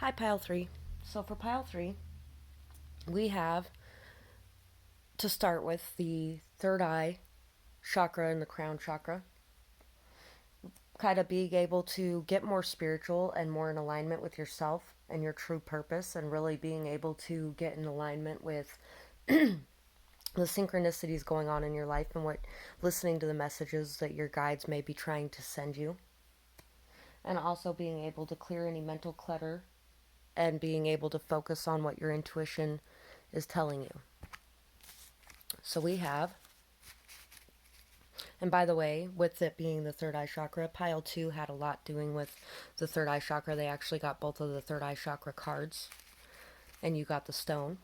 Hi, pile 3. So for pile 3, we have to start with the third eye chakra and the crown chakra. Kind of being able to get more spiritual and more in alignment with yourself and your true purpose, and really being able to get in alignment with the synchronicities going on in your life and what listening to the messages that your guides may be trying to send you. And also being able to clear any mental clutter and being able to focus on what your intuition is telling you. So we have, and by the way, with it being the third eye chakra, pile 2 had a lot doing with the third eye chakra. They actually got both of the third eye chakra cards, and you got the stone.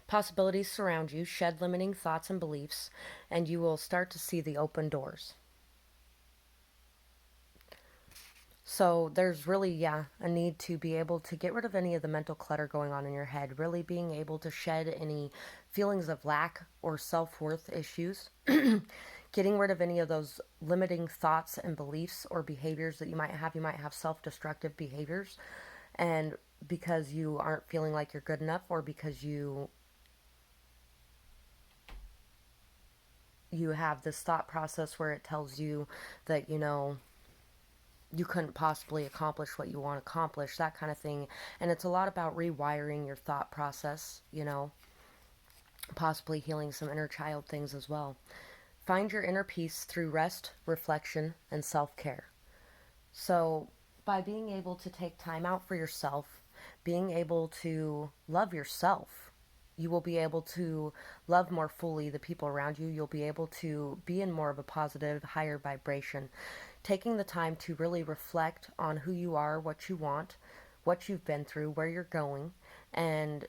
Possibilities surround you, shed limiting thoughts and beliefs, and you will start to see the open doors. So there's really, a need to be able to get rid of any of the mental clutter going on in your head, really being able to shed any feelings of lack or self-worth issues, getting rid of any of those limiting thoughts and beliefs or behaviors that you might have. You might have self-destructive behaviors, and because you aren't feeling like you're good enough, or because you have this thought process where it tells you that, you couldn't possibly accomplish what you want to accomplish, that kind of thing. And it's a lot about rewiring your thought process, possibly healing some inner child things as well. Find your inner peace through rest, reflection, and self-care. So by being able to take time out for yourself, being able to love yourself, you will be able to love more fully the people around you. You'll be able to be in more of a positive, higher vibration. Taking the time to really reflect on who you are, what you want, what you've been through, where you're going, and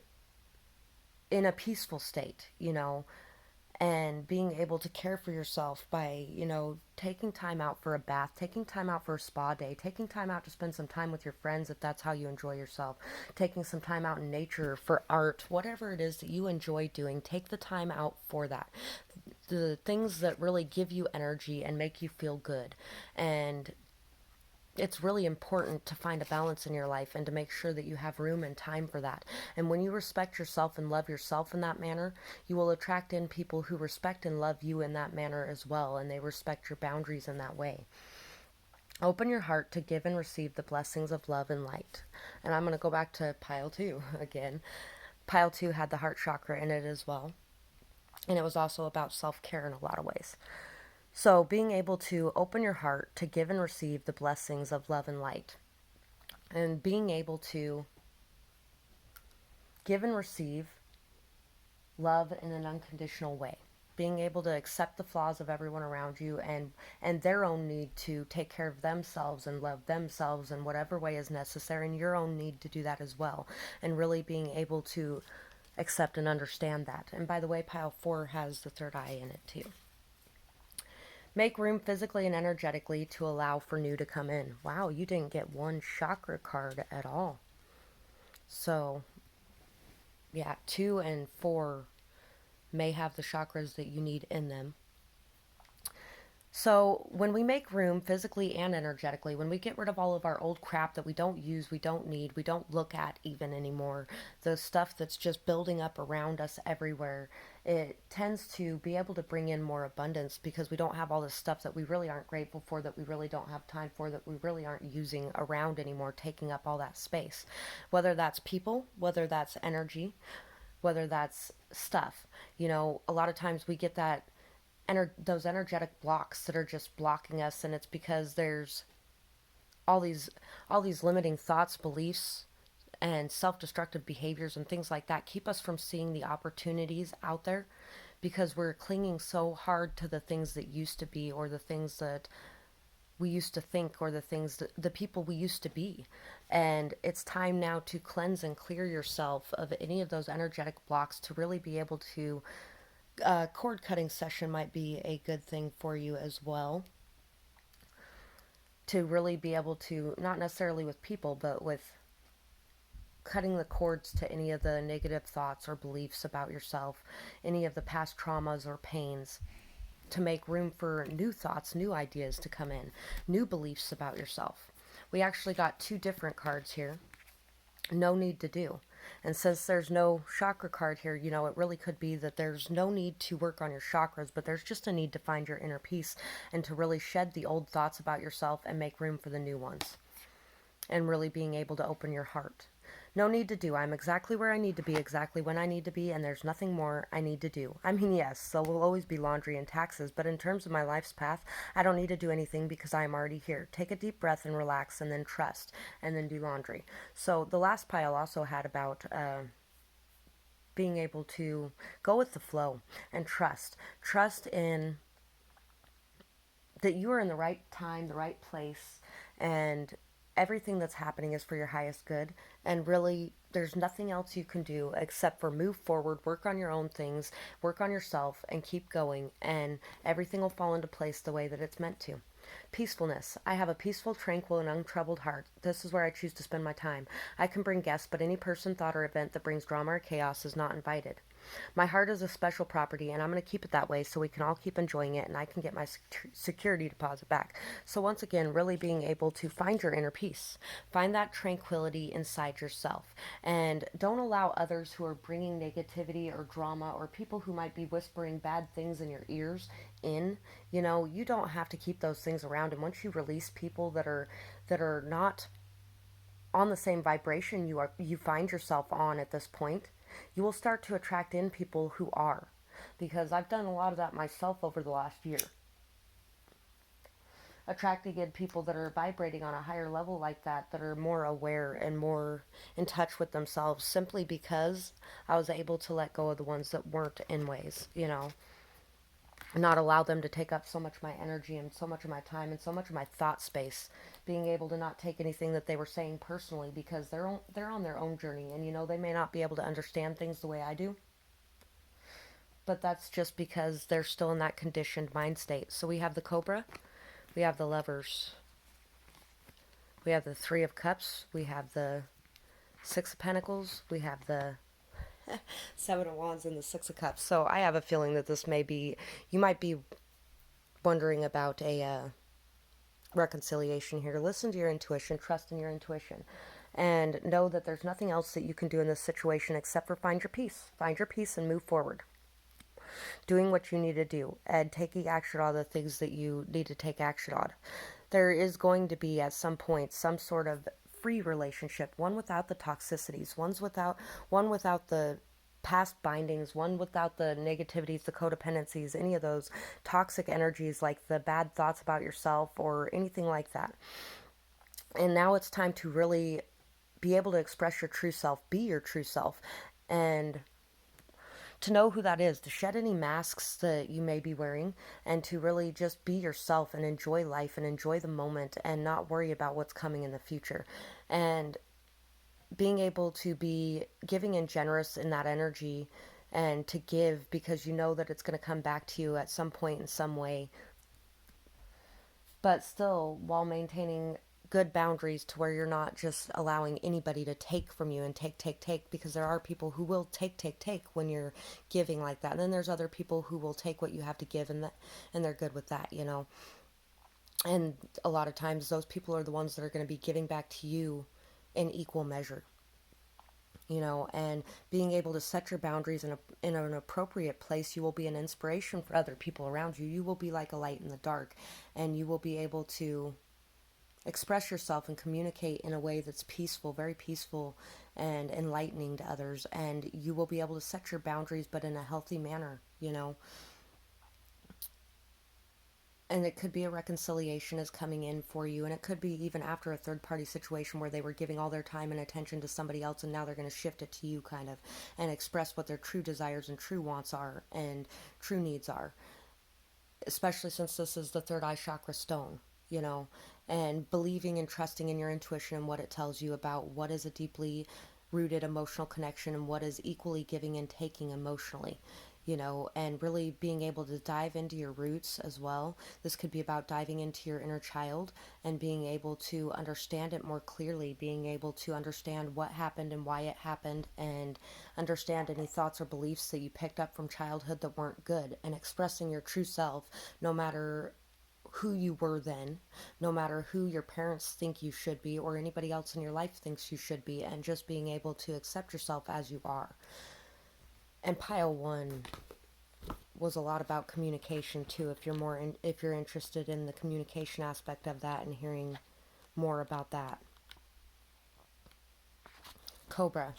in a peaceful state, and being able to care for yourself by, taking time out for a bath, taking time out for a spa day, taking time out to spend some time with your friends if that's how you enjoy yourself, taking some time out in nature for art, whatever it is that you enjoy doing, take the time out for that. The things that really give you energy and make you feel good. And it's really important to find a balance in your life and to make sure that you have room and time for that. And when you respect yourself and love yourself in that manner, you will attract in people who respect and love you in that manner as well, and they respect your boundaries in that way. Open your heart to give and receive the blessings of love and light. And I'm going to go back to pile 2 again. Pile 2 had the heart chakra in it as well. And it was also about self-care in a lot of ways. So being able to open your heart to give and receive the blessings of love and light, and being able to give and receive love in an unconditional way, being able to accept the flaws of everyone around you, and their own need to take care of themselves and love themselves in whatever way is necessary, and your own need to do that as well, and really being able to accept and understand that. And by the way, pile 4 has the third eye in it too. Make room physically and energetically to allow for new to come in. Wow, you didn't get one chakra card at all. So, 2 and 4 may have the chakras that you need in them. So when we make room physically and energetically, when we get rid of all of our old crap that we don't use, we don't need, we don't look at even anymore, the stuff that's just building up around us everywhere, it tends to be able to bring in more abundance, because we don't have all this stuff that we really aren't grateful for, that we really don't have time for, that we really aren't using around anymore, taking up all that space. Whether that's people, whether that's energy, whether that's stuff. A lot of times we get those energetic blocks that are just blocking us, and it's because there's all these limiting thoughts, beliefs, and self-destructive behaviors and things like that keep us from seeing the opportunities out there, because we're clinging so hard to the things that used to be, or the things that we used to think, or the people we used to be. And it's time now to cleanse and clear yourself of any of those energetic blocks, to really be able to cord cutting session might be a good thing for you as well, to really be able to, not necessarily with people, but with cutting the cords to any of the negative thoughts or beliefs about yourself, any of the past traumas or pains, to make room for new thoughts, new ideas to come in, new beliefs about yourself. We actually got 2 different cards here. No need to do. And since there's no chakra card here, it really could be that there's no need to work on your chakras, but there's just a need to find your inner peace and to really shed the old thoughts about yourself and make room for the new ones. And really being able to open your heart. No need to do. I'm exactly where I need to be, exactly when I need to be, and there's nothing more I need to do. I mean, yes, there will always be laundry and taxes, but in terms of my life's path, I don't need to do anything because I am already here. Take a deep breath and relax, and then trust, and then do laundry. So the last pile also had about being able to go with the flow and trust. Trust in that you are in the right time, the right place, and everything that's happening is for your highest good. And really, there's nothing else you can do except for move forward, work on your own things, work on yourself, and keep going, and everything will fall into place the way that it's meant to. Peacefulness. I have a peaceful, tranquil, and untroubled heart. This is where I choose to spend my time. I can bring guests, but any person, thought, or event that brings drama or chaos is not invited. My heart is a special property, and I'm going to keep it that way so we can all keep enjoying it, and I can get my security deposit back. So once again, really being able to find your inner peace. Find that tranquility inside yourself. And don't allow others who are bringing negativity or drama or people who might be whispering bad things in your ears in. You don't have to keep those things around. And once you release people that are not on the same vibration you find yourself on at this point, you will start to attract in people who are. Because I've done a lot of that myself over the last year. Attracting in people that are vibrating on a higher level like that are more aware and more in touch with themselves, simply because I was able to let go of the ones that weren't in ways, not allow them to take up so much of my energy and so much of my time and so much of my thought space, being able to not take anything that they were saying personally because they're on their own journey, and they may not be able to understand things the way I do, but that's just because they're still in that conditioned mind state. So we have the Cobra, we have the Lovers, we have the Three of Cups, we have the Six of Pentacles, we have the Seven of Wands, and the Six of Cups. So I have a feeling that this may be, you might be wondering about a reconciliation here. Listen to your intuition, trust in your intuition, and know that there's nothing else that you can do in this situation except for find your peace. Find your peace and move forward. Doing what you need to do and taking action on the things that you need to take action on. There is going to be at some point some sort of free relationship, one without the toxicities, one without the past bindings, one without the negativities, the codependencies, any of those toxic energies like the bad thoughts about yourself or anything like that. And now it's time to really be able to express your true self, be your true self, and to know who that is, to shed any masks that you may be wearing, and to really just be yourself and enjoy life and enjoy the moment and not worry about what's coming in the future. And being able to be giving and generous in that energy and to give because you know that it's going to come back to you at some point in some way, but still while maintaining good boundaries to where you're not just allowing anybody to take from you and take, because there are people who will take when you're giving like that. And then there's other people who will take what you have to give, and they're good with that. And a lot of times those people are the ones that are going to be giving back to you in equal measure. And being able to set your boundaries in an appropriate place, you will be an inspiration for other people around you. You will be like a light in the dark, and you will be able to express yourself and communicate in a way that's peaceful, very peaceful and enlightening to others. And you will be able to set your boundaries, but in a healthy manner. And it could be a reconciliation is coming in for you, and it could be even after a third party situation where they were giving all their time and attention to somebody else, and now they're going to shift it to you kind of and express what their true desires and true wants are and true needs are, especially since this is the third eye chakra stone, and believing and trusting in your intuition and what it tells you about what is a deeply rooted emotional connection and what is equally giving and taking emotionally. And really being able to dive into your roots as well. This could be about diving into your inner child and being able to understand it more clearly, being able to understand what happened and why it happened, and understand any thoughts or beliefs that you picked up from childhood that weren't good, and expressing your true self no matter who you were then, no matter who your parents think you should be or anybody else in your life thinks you should be, and just being able to accept yourself as you are. And pile one was a lot about communication too, if you're interested in the communication aspect of that and hearing more about that. Cobra.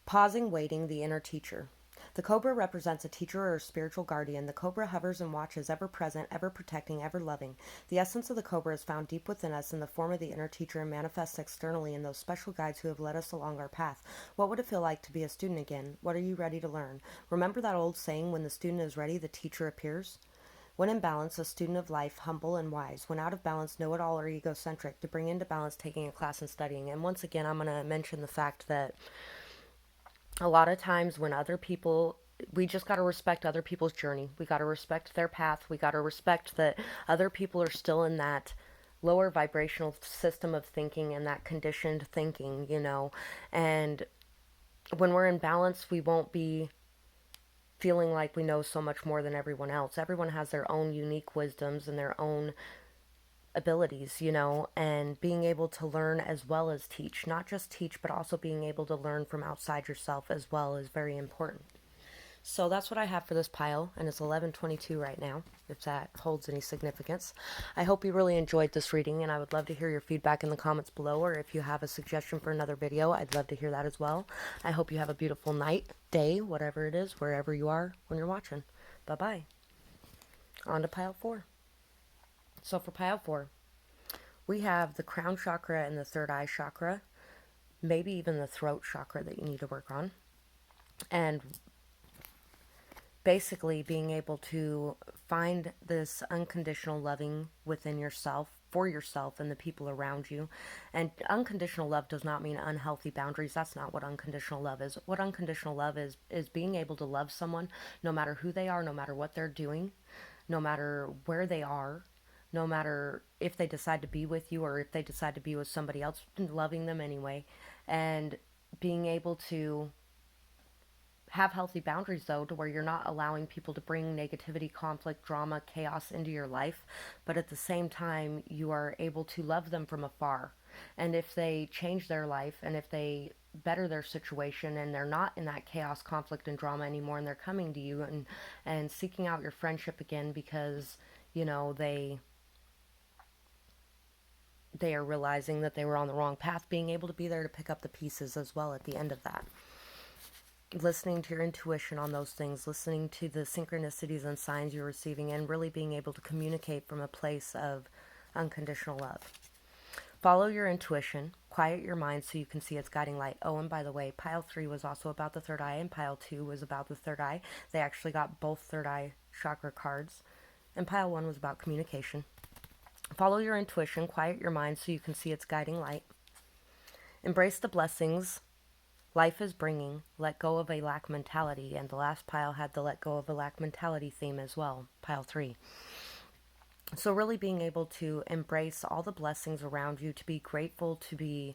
Pausing, waiting, the inner teacher. The cobra represents a teacher or a spiritual guardian. The cobra hovers and watches, ever present, ever protecting, ever loving. The essence of the cobra is found deep within us in the form of the inner teacher and manifests externally in those special guides who have led us along our path. What would it feel like to be a student again? What are you ready to learn? Remember that old saying, when the student is ready, the teacher appears? When in balance, a student of life, humble and wise. When out of balance, know-it-all or egocentric. To bring into balance, taking a class and studying. And once again, I'm going to mention the fact that a lot of times when other people, we just got to respect other people's journey. We got to respect their path. We got to respect that other people are still in that lower vibrational system of thinking and that conditioned thinking, and when we're in balance, we won't be feeling like we know so much more than everyone else. Everyone has their own unique wisdoms and their own abilities, and being able to learn as well as teach. Not just teach, but also being able to learn from outside yourself as well is very important. So that's what I have for this pile, and it's 11:22 right now, if that holds any significance. I hope you really enjoyed this reading, and I would love to hear your feedback in the comments below, or if you have a suggestion for another video, I'd love to hear that as well. I hope you have a beautiful night, day, whatever it is, wherever you are when you're watching. Bye-bye. On to pile 4. So for pile 4, we have the crown chakra and the third eye chakra, maybe even the throat chakra that you need to work on. And basically being able to find this unconditional loving within yourself, for yourself and the people around you. And unconditional love does not mean unhealthy boundaries. That's not what unconditional love is. What unconditional love is being able to love someone no matter who they are, no matter what they're doing, no matter where they are, no matter if they decide to be with you or if they decide to be with somebody else, loving them anyway. And being able to have healthy boundaries, though, to where you're not allowing people to bring negativity, conflict, drama, chaos into your life, but at the same time, you are able to love them from afar. And if they change their life and if they better their situation and they're not in that chaos, conflict, and drama anymore, and they're coming to you and seeking out your friendship again because, they are realizing that they were on the wrong path, being able to be there to pick up the pieces as well at the end of that. Listening to your intuition on those things, listening to the synchronicities and signs you're receiving, and really being able to communicate from a place of unconditional love. Follow your intuition, quiet your mind so you can see its guiding light. Oh, and by the way, pile 3 was also about the third eye, and pile 2 was about the third eye. They actually got both third eye chakra cards. And pile 1 was about communication. Follow your intuition, quiet your mind so you can see its guiding light. Embrace the blessings life is bringing, let go of a lack mentality. And the last pile had the let go of a lack mentality theme as well, pile 3. So really being able to embrace all the blessings around you, to be grateful, to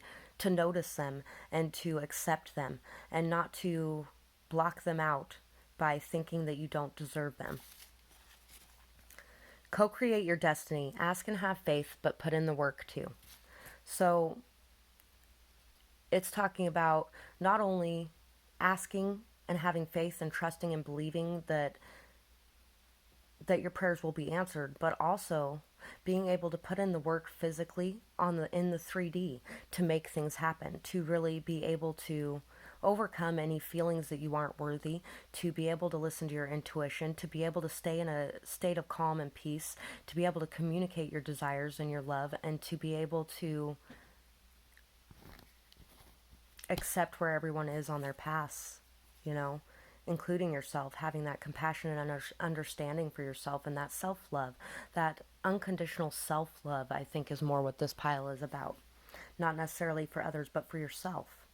notice them and to accept them, and not to block them out by thinking that you don't deserve them. Co-create your destiny. Ask and have faith, but put in the work too. So it's talking about not only asking and having faith and trusting and believing that your prayers will be answered, but also being able to put in the work physically in the 3D to make things happen, to really be able to overcome any feelings that you aren't worthy, to be able to listen to your intuition, to be able to stay in a state of calm and peace, to be able to communicate your desires and your love, and to be able to accept where everyone is on their paths, including yourself, having that compassion and understanding for yourself, and that self-love, that unconditional self-love, I think is more what this pile is about. Not necessarily for others, but for yourself.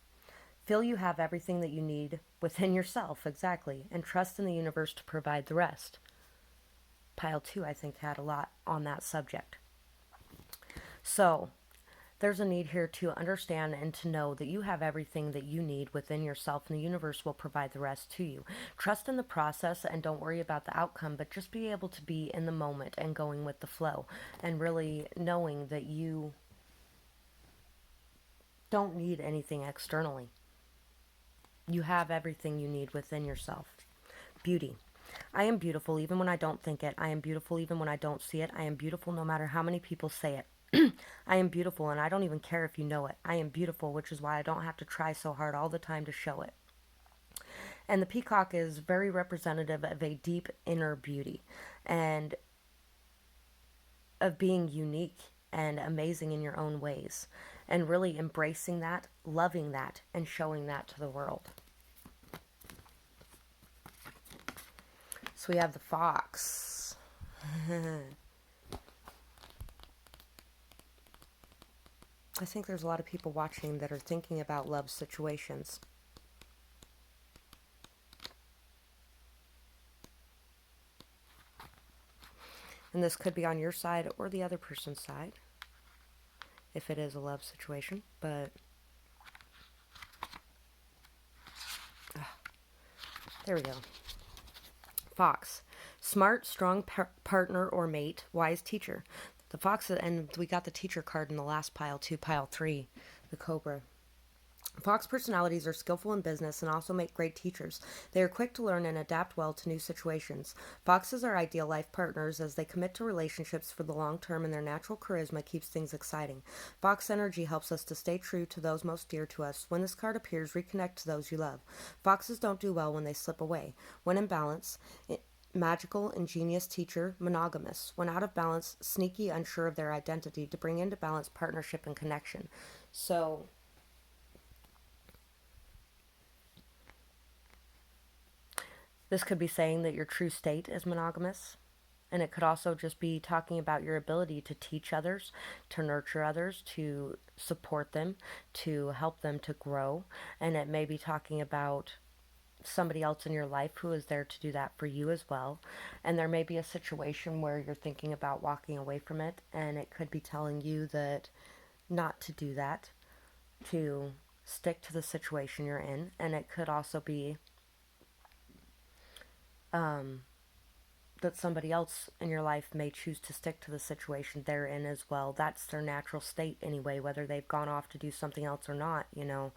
Feel you have everything that you need within yourself, exactly, and trust in the universe to provide the rest. Pile 2, I think, had a lot on that subject. So, There's a need here to understand and to know that you have everything that you need within yourself, and the universe will provide the rest to you. Trust in the process and don't worry about the outcome, but just be able to be in the moment and going with the flow, and really knowing that you don't need anything externally. You have everything you need within yourself. Beauty. I am beautiful even when I don't think it. I am beautiful even when I don't see it. I am beautiful no matter how many people say it. I am beautiful and I don't even care if you know it. I am beautiful, which is why I don't have to try so hard all the time to show it. And the peacock is very representative of a deep inner beauty and of being unique and amazing in your own ways, and really embracing that, loving that, and showing that to the world. So we have the fox. I think there's a lot of people watching that are thinking about love situations. And this could be on your side or the other person's side, if it is a love situation. But there we go. Fox. Smart, strong partner or mate, wise teacher. The fox, and we got the teacher card in the last pile too, pile 3, the cobra. Fox personalities are skillful in business and also make great teachers. They are quick to learn and adapt well to new situations. Foxes are ideal life partners as they commit to relationships for the long term, and their natural charisma keeps things exciting. Fox energy helps us to stay true to those most dear to us. When this card appears, reconnect to those you love. Foxes don't do well when they slip away. When in balance, magical, ingenious teacher, monogamous. When out of balance, sneaky, unsure of their identity, to bring into balance partnership and connection. So this could be saying that your true state is monogamous. And it could also just be talking about your ability to teach others, to nurture others, to support them, to help them to grow. And it may be talking about somebody else in your life who is there to do that for you as well. And there may be a situation where you're thinking about walking away from it, and it could be telling you that not to do that, to stick to the situation you're in. And it could also be that somebody else in your life may choose to stick to the situation they're in as well. That's their natural state anyway, whether they've gone off to do something else or not, you know.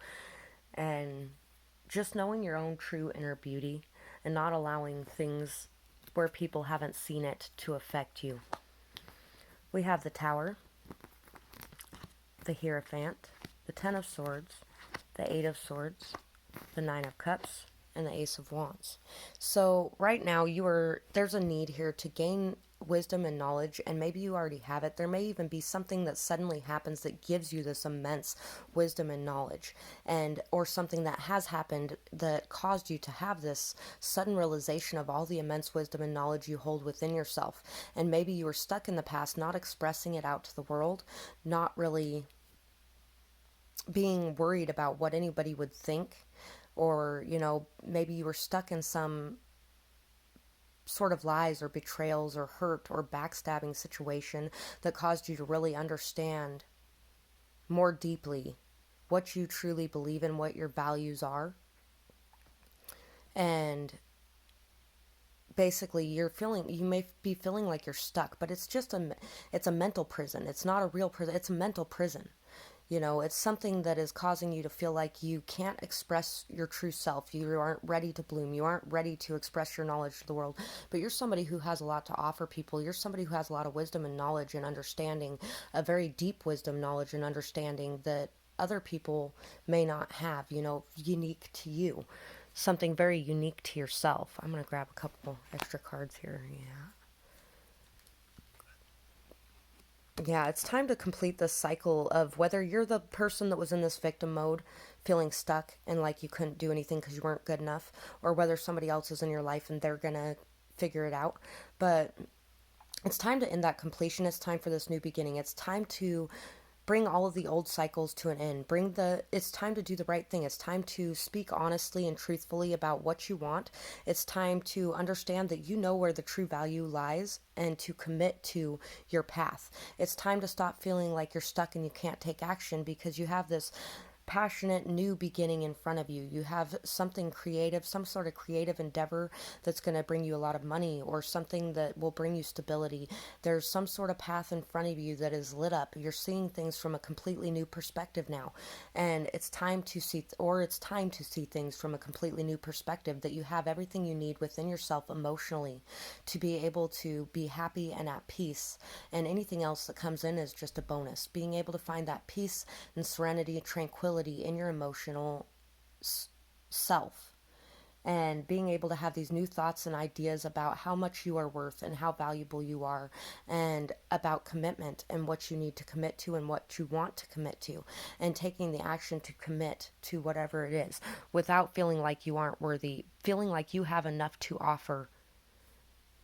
And just knowing your own true inner beauty and not allowing things where people haven't seen it to affect you. We have the Tower, the Hierophant, the Ten of Swords, the Eight of Swords, the Nine of Cups, and the Ace of Wands. So right now there's a need here to gain wisdom and knowledge, and maybe you already have it. There may even be something that suddenly happens that gives you this immense wisdom and knowledge, and or something that has happened that caused you to have this sudden realization of all the immense wisdom and knowledge you hold within yourself. And maybe you were stuck in the past, not expressing it out to the world, not really being worried about what anybody would think, or, you know, maybe you were stuck in some sort of lies or betrayals or hurt or backstabbing situation that caused you to really understand more deeply what you truly believe in, what your values are. And basically you may be feeling like you're stuck, but it's a mental prison. It's not a real prison. It's a mental prison. You know, it's something that is causing you to feel like you can't express your true self. You aren't ready to bloom. You aren't ready to express your knowledge to the world. But you're somebody who has a lot to offer people. You're somebody who has a lot of wisdom and knowledge and understanding, a very deep wisdom, knowledge, and understanding that other people may not have, you know, unique to you. Something very unique to yourself. I'm going to grab a couple extra cards here. Yeah, it's time to complete this cycle of whether you're the person that was in this victim mode, feeling stuck and like you couldn't do anything because you weren't good enough, or whether somebody else is in your life and they're gonna figure it out. But it's time to end that completion. It's time for this new beginning. It's time to bring all of the old cycles to an end. It's time to do the right thing. It's time to speak honestly and truthfully about what you want. It's time to understand that you know where the true value lies and to commit to your path. It's time to stop feeling like you're stuck and you can't take action because you have this passionate new beginning in front of you. You have something creative, some sort of creative endeavor that's going to bring you a lot of money, or something that will bring you stability. There's some sort of path in front of you that is lit up. You're seeing things from a completely new perspective now. And it's time to see things from a completely new perspective, that you have everything you need within yourself emotionally to be able to be happy and at peace. And anything else that comes in is just a bonus. Being able to find that peace and serenity and tranquility in your emotional self, and being able to have these new thoughts and ideas about how much you are worth and how valuable you are, and about commitment and what you need to commit to and what you want to commit to, and taking the action to commit to whatever it is without feeling like you aren't worthy, feeling like you have enough to offer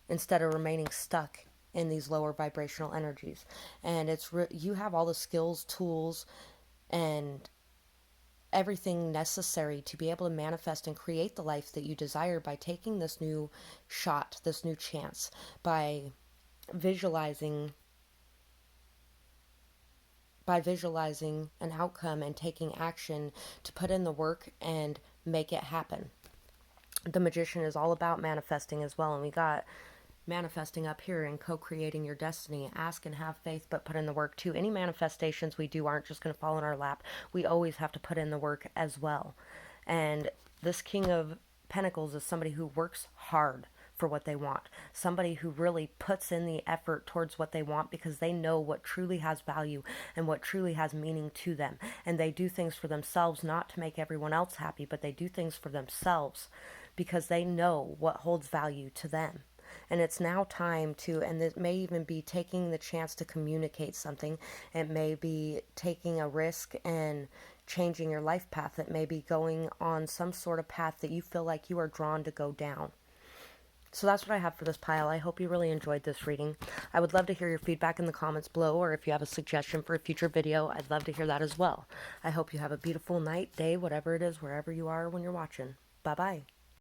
instead of remaining stuck in these lower vibrational energies. And you have all the skills, tools, and everything necessary to be able to manifest and create the life that you desire by taking this new shot, this new chance, by visualizing an outcome and taking action to put in the work and make it happen. The Magician is all about manifesting as well, and we got manifesting up here and co-creating your destiny. Ask and have faith, but put in the work too. Any manifestations we do aren't just going to fall in our lap. We always have to put in the work as well. And this King of Pentacles is somebody who works hard for what they want, somebody who really puts in the effort towards what they want because they know what truly has value and what truly has meaning to them. And they do things for themselves, not to make everyone else happy, but they do things for themselves because they know what holds value to them. And it's now time to, and it may even be taking the chance to communicate something. It may be taking a risk and changing your life path. It may be going on some sort of path that you feel like you are drawn to go down. So that's what I have for this pile. I hope you really enjoyed this reading. I would love to hear your feedback in the comments below, or if you have a suggestion for a future video, I'd love to hear that as well. I hope you have a beautiful night, day, whatever it is, wherever you are when you're watching. Bye-bye.